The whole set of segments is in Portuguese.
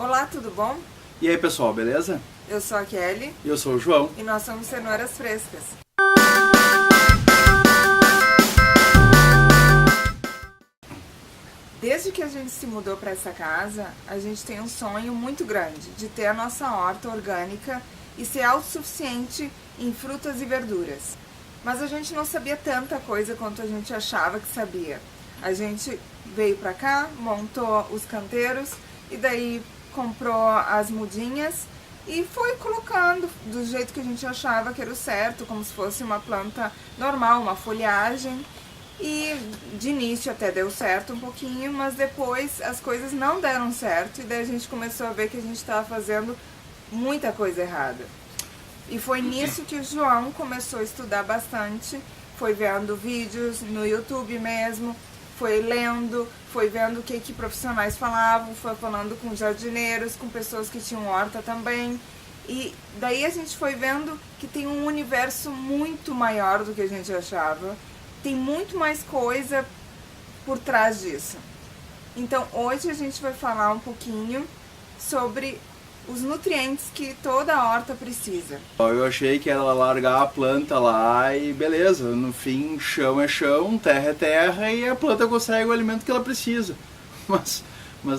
Olá, tudo bom? E aí pessoal, beleza? Eu sou a Kelly. E eu sou o João. E nós somos Cenouras Frescas. Desde que a gente se mudou para essa casa, a gente tem um sonho muito grande de ter a nossa horta orgânica e ser autossuficiente em frutas e verduras. Mas a gente não sabia tanta coisa quanto a gente achava que sabia. A gente veio para cá, montou os canteiros e daí comprou as mudinhas e foi colocando do jeito que a gente achava que era o certo, como se fosse uma planta normal, uma folhagem. E de início até deu certo um pouquinho, mas depois as coisas não deram certo e daí a gente começou a ver que a gente estava fazendo muita coisa errada. E foi nisso que o João começou a estudar bastante, foi vendo vídeos no YouTube mesmo, foi lendo, foi vendo o que profissionais falavam, foi falando com jardineiros, com pessoas que tinham horta também. E daí a gente foi vendo que tem um universo muito maior do que a gente achava. Tem muito mais coisa por trás disso. Então hoje a gente vai falar um pouquinho sobre os nutrientes que toda a horta precisa. Eu achei que era largar a planta lá e beleza, no fim chão é chão, terra é terra e a planta consegue o alimento que ela precisa. Mas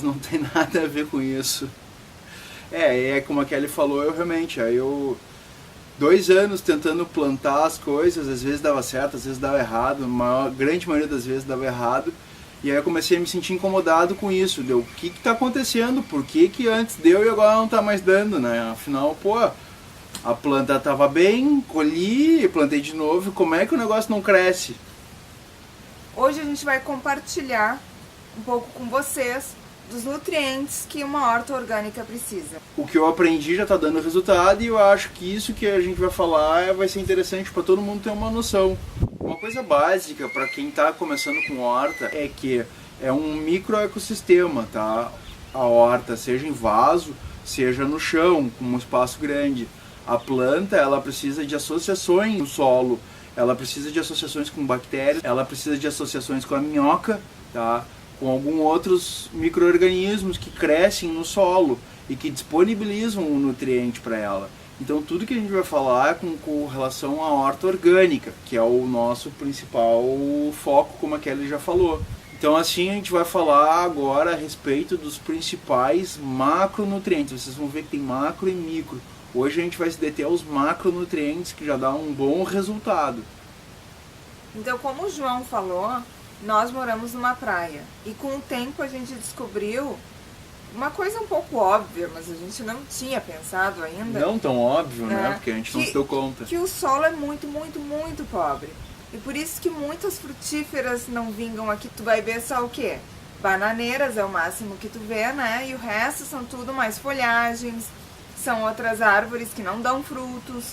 não tem nada a ver com isso. É como a Kelly falou, eu realmente, 2 anos tentando plantar as coisas, às vezes dava certo, às vezes dava errado, a grande maioria das vezes dava errado. E aí eu comecei a me sentir incomodado com isso, o que está acontecendo, por que antes deu e agora não está mais dando, né? Afinal, a planta estava bem, colhi, plantei de novo, como é que o negócio não cresce? Hoje a gente vai compartilhar um pouco com vocês dos nutrientes que uma horta orgânica precisa. O que eu aprendi já está dando resultado e eu acho que isso que a gente vai falar vai ser interessante para todo mundo ter uma noção. Uma coisa básica para quem está começando com horta é que é um microecossistema, tá? A horta, seja em vaso, seja no chão, com um espaço grande. A planta, ela precisa de associações no solo, ela precisa de associações com bactérias, ela precisa de associações com a minhoca, tá? Com alguns outros micro-organismos que crescem no solo e que disponibilizam um nutriente para ela. Então tudo que a gente vai falar é com relação à horta orgânica, que é o nosso principal foco, como a Kelly já falou. Então assim a gente vai falar agora a respeito dos principais macronutrientes. Vocês vão ver que tem macro e micro. Hoje a gente vai se deter aos macronutrientes, que já dá um bom resultado. Então, como o João falou, nós moramos numa praia e com o tempo a gente descobriu uma coisa um pouco óbvia, mas a gente não tinha pensado ainda. Não tão óbvio, né? Porque a gente não se deu conta. Que o solo é muito, muito, muito pobre. E por isso que muitas frutíferas não vingam aqui. Tu vai ver só o quê? Bananeiras é o máximo que tu vê, né? E o resto são tudo mais folhagens, são outras árvores que não dão frutos.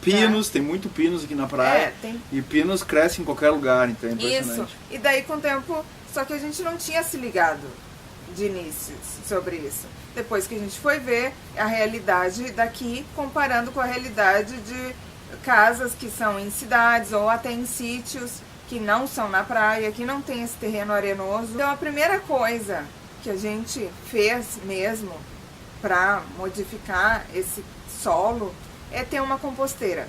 Pinos, tem muito pinos aqui na praia. E pinos crescem em qualquer lugar, então é impressionante. Isso. E daí com o tempo, só que a gente não tinha se ligado de início sobre isso. Depois que a gente foi ver a realidade daqui, comparando com a realidade de casas que são em cidades ou até em sítios que não são na praia, que não tem esse terreno arenoso. Então a primeira coisa que a gente fez mesmo para modificar esse solo é ter uma composteira.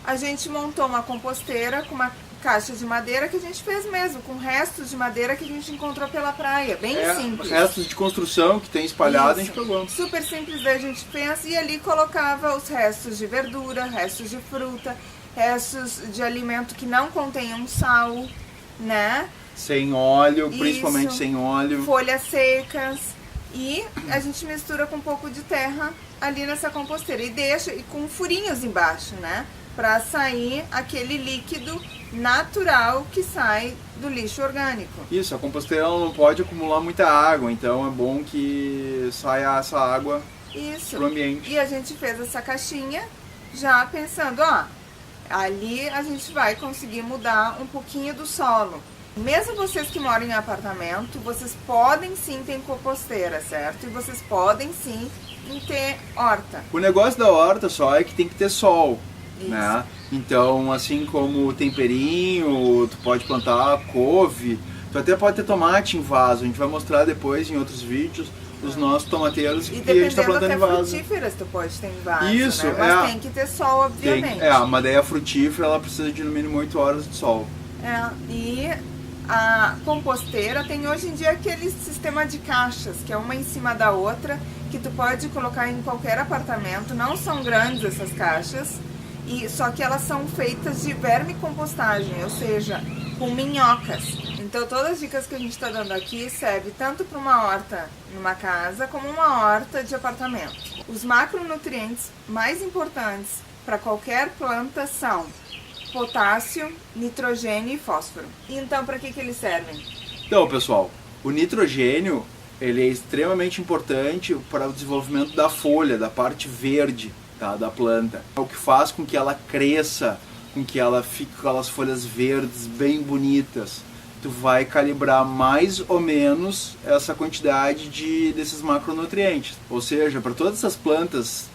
A gente montou uma composteira com uma caixa de madeira que a gente fez mesmo, com restos de madeira que a gente encontrou pela praia, bem simples. Restos de construção que tem espalhado, a gente pegou. Super simples, daí a gente fez e ali colocava os restos de verdura, restos de fruta, restos de alimento que não contenham sal, né? Sem óleo, principalmente sem óleo. Folhas secas. E a gente mistura com um pouco de terra ali nessa composteira e deixa com furinhos embaixo, né? Para sair aquele líquido natural que sai do lixo orgânico. Isso, a composteira não pode acumular muita água, então é bom que saia essa água pro ambiente. E a gente fez essa caixinha já pensando, ali a gente vai conseguir mudar um pouquinho do solo. Mesmo vocês que moram em apartamento, vocês podem sim ter composteira, certo? E vocês podem sim ter horta. O negócio da horta só é que tem que ter sol, né? Então, assim como temperinho, tu pode plantar couve, tu até pode ter tomate em vaso, a gente vai mostrar depois em outros vídeos os nossos tomateiros E que a gente está dependendo plantando até em vaso. frutíferas tu pode ter em vaso, Isso, né? Mas tem que ter sol, obviamente. A madeira frutífera ela precisa de no mínimo 8 horas de sol. E a composteira tem hoje em dia aquele sistema de caixas, que é uma em cima da outra, que tu pode colocar em qualquer apartamento. Não são grandes essas caixas, só que elas são feitas de vermicompostagem, ou seja, com minhocas. Então todas as dicas que a gente está dando aqui servem tanto para uma horta numa casa como uma horta de apartamento. Os macronutrientes mais importantes para qualquer planta são potássio, nitrogênio e fósforo. E então para que eles servem? Então, pessoal, o nitrogênio ele é extremamente importante para o desenvolvimento da folha, da parte verde, tá, da planta. É o que faz com que ela cresça, com que ela fique com aquelas folhas verdes bem bonitas. Tu vai calibrar mais ou menos essa quantidade desses macronutrientes. Ou seja, para todas essas plantas,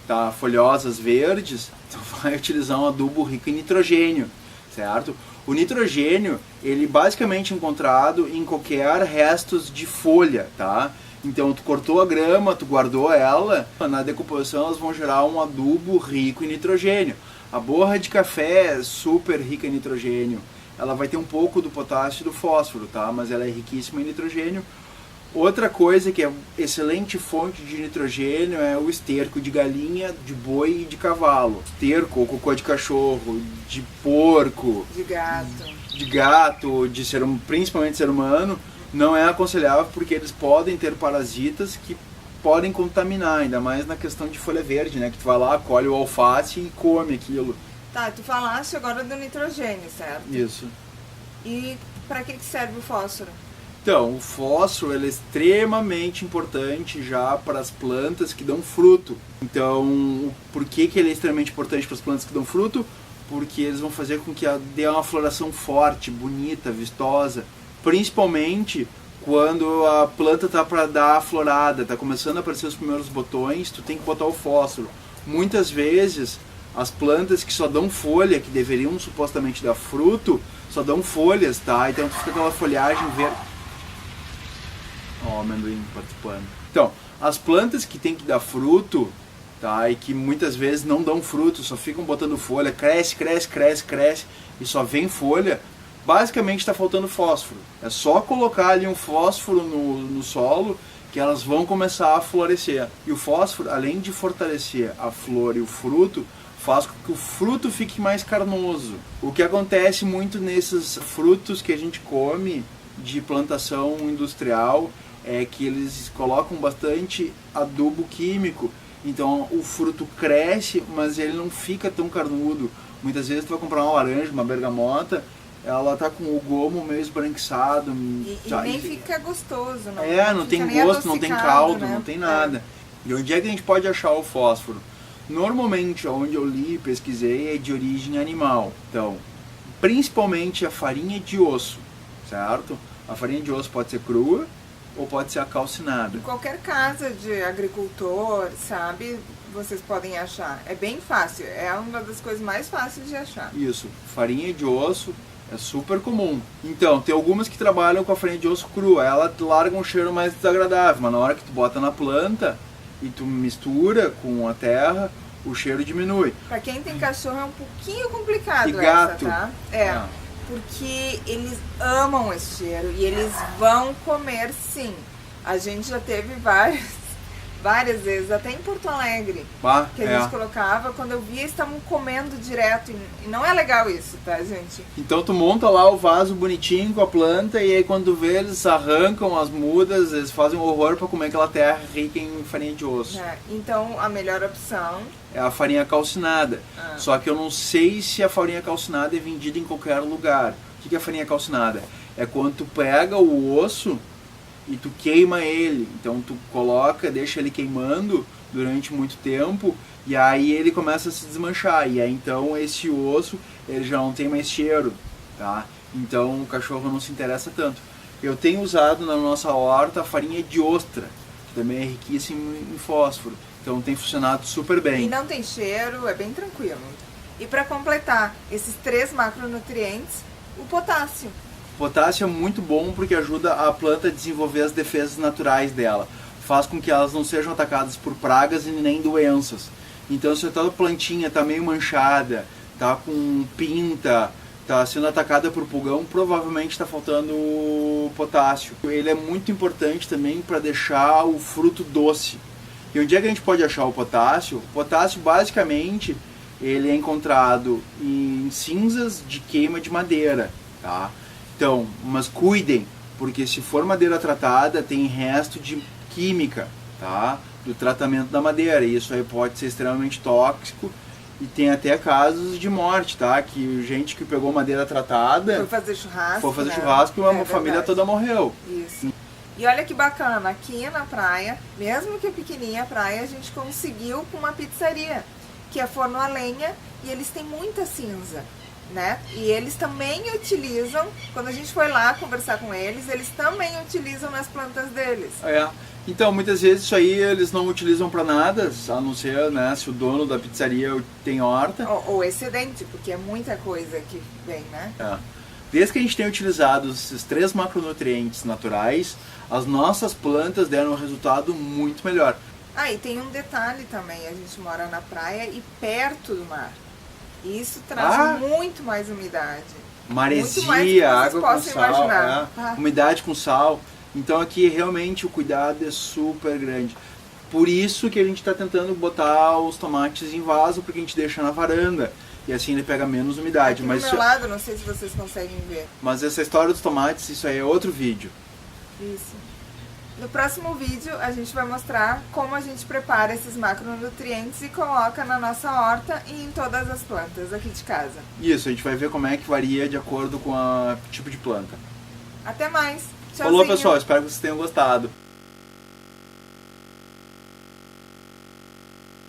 tá, folhosas verdes, tu vai utilizar um adubo rico em nitrogênio, certo? O nitrogênio, ele basicamente é encontrado em qualquer restos de folha, tá? Então tu cortou a grama, tu guardou ela, na decomposição elas vão gerar um adubo rico em nitrogênio. A borra de café é super rica em nitrogênio. Ela vai ter um pouco do potássio e do fósforo, tá? Mas ela é riquíssima em nitrogênio. Outra coisa que é excelente fonte de nitrogênio é o esterco de galinha, de boi e de cavalo. Esterco ou cocô de cachorro, de porco, de gato, principalmente ser humano, não é aconselhável porque eles podem ter parasitas que podem contaminar, ainda mais na questão de folha verde, né? Que tu vai lá, colhe o alface e come aquilo. Tá, tu falaste agora do nitrogênio, certo? Isso. E para que serve o fósforo? Então, o fósforo ele é extremamente importante já para as plantas que dão fruto. Então, por que ele é extremamente importante para as plantas que dão fruto? Porque eles vão fazer com que dê uma floração forte, bonita, vistosa. Principalmente quando a planta está para dar a florada, está começando a aparecer os primeiros botões, tu tem que botar o fósforo. Muitas vezes, as plantas que só dão folha, que deveriam supostamente dar fruto, só dão folhas, tá? Então tu fica com aquela folhagem verde. Ó, o amendoim participando. Então, as plantas que tem que dar fruto, tá? E que muitas vezes não dão fruto, só ficam botando folha, cresce e só vem folha, basicamente está faltando fósforo. É só colocar ali um fósforo no solo que elas vão começar a florescer. E o fósforo, além de fortalecer a flor e o fruto, faz com que o fruto fique mais carnoso. O que acontece muito nesses frutos que a gente come de plantação industrial é que eles colocam bastante adubo químico. Então o fruto cresce, mas ele não fica tão carnudo. Muitas vezes tu vai comprar uma laranja, uma bergamota, ela tá com o gomo meio esbranquiçado. E nem fica gostoso. Não tem gosto, não tem caldo, né? Não tem nada. E onde é que a gente pode achar o fósforo? Normalmente, onde eu li e pesquisei, é de origem animal. Então, principalmente a farinha de osso, certo? A farinha de osso pode ser crua ou pode ser calcinada. Em qualquer casa de agricultor, sabe, vocês podem achar. É bem fácil, é uma das coisas mais fáceis de achar. Isso, farinha de osso é super comum. Então, tem algumas que trabalham com a farinha de osso crua, ela larga um cheiro mais desagradável, mas na hora que tu bota na planta e tu mistura com a terra, o cheiro diminui. Pra quem tem cachorro é um pouquinho complicado e gato. Essa, tá? Porque eles amam esse cheiro e eles vão comer sim. A gente já teve várias vezes, até em Porto Alegre, que a gente colocava, quando eu via, estavam comendo direto, e não é legal isso, tá, gente? Então tu monta lá o vaso bonitinho com a planta, e aí quando tu vê, eles arrancam as mudas, eles fazem um horror para comer aquela terra rica em farinha de osso. Então a melhor opção é a farinha calcinada. Só que eu não sei se a farinha calcinada é vendida em qualquer lugar. O que é a farinha calcinada? É quando tu pega o osso e tu queima ele. Então tu coloca, deixa ele queimando durante muito tempo e aí ele começa a se desmanchar. E aí então esse osso ele já não tem mais cheiro, tá? Então o cachorro não se interessa tanto. Eu tenho usado na nossa horta a farinha de ostra, que também é riquíssima em fósforo. Então tem funcionado super bem. E não tem cheiro, é bem tranquilo. E para completar esses 3 macronutrientes, o potássio. Potássio é muito bom porque ajuda a planta a desenvolver as defesas naturais dela. faz com que elas não sejam atacadas por pragas e nem doenças. Então se a tua plantinha está meio manchada, está com pinta, está sendo atacada por pulgão, provavelmente está faltando potássio. Ele é muito importante também para deixar o fruto doce. E onde é que a gente pode achar o potássio? O potássio basicamente ele é encontrado em cinzas de queima de madeira, tá? Então, mas cuidem, porque se for madeira tratada, tem resto de química, tá? Do tratamento da madeira, e isso aí pode ser extremamente tóxico, e tem até casos de morte, tá? Que gente que pegou madeira tratada... Foi fazer churrasco, e uma família toda morreu. Isso. E olha que bacana, aqui na praia, mesmo que pequenininha a praia, a gente conseguiu com uma pizzaria, que é forno a lenha, e eles têm muita cinza, né? E eles também utilizam, quando a gente foi lá conversar com eles também utilizam nas plantas deles. É. Então, muitas vezes isso aí eles não utilizam para nada, a não ser, né, se o dono da pizzaria tem horta. Ou excedente, porque é muita coisa que vem, né? É. Desde que a gente tem utilizado esses 3 macronutrientes naturais, as nossas plantas deram um resultado muito melhor. Ah, e tem um detalhe também, a gente mora na praia e perto do mar. E isso traz muito mais umidade. Maresia, água com sal, imaginar. Umidade com sal. Então aqui realmente o cuidado é super grande. Por isso que a gente está tentando botar os tomates em vaso, porque a gente deixa na varanda. E assim ele pega menos umidade. Aqui do meu lado, não sei se vocês conseguem ver. Mas essa história dos tomates, isso aí é outro vídeo. Isso. No próximo vídeo a gente vai mostrar como a gente prepara esses macronutrientes e coloca na nossa horta e em todas as plantas aqui de casa. Isso, a gente vai ver como é que varia de acordo com o tipo de planta. Até mais! Tchauzinho. Falou, pessoal, espero que vocês tenham gostado.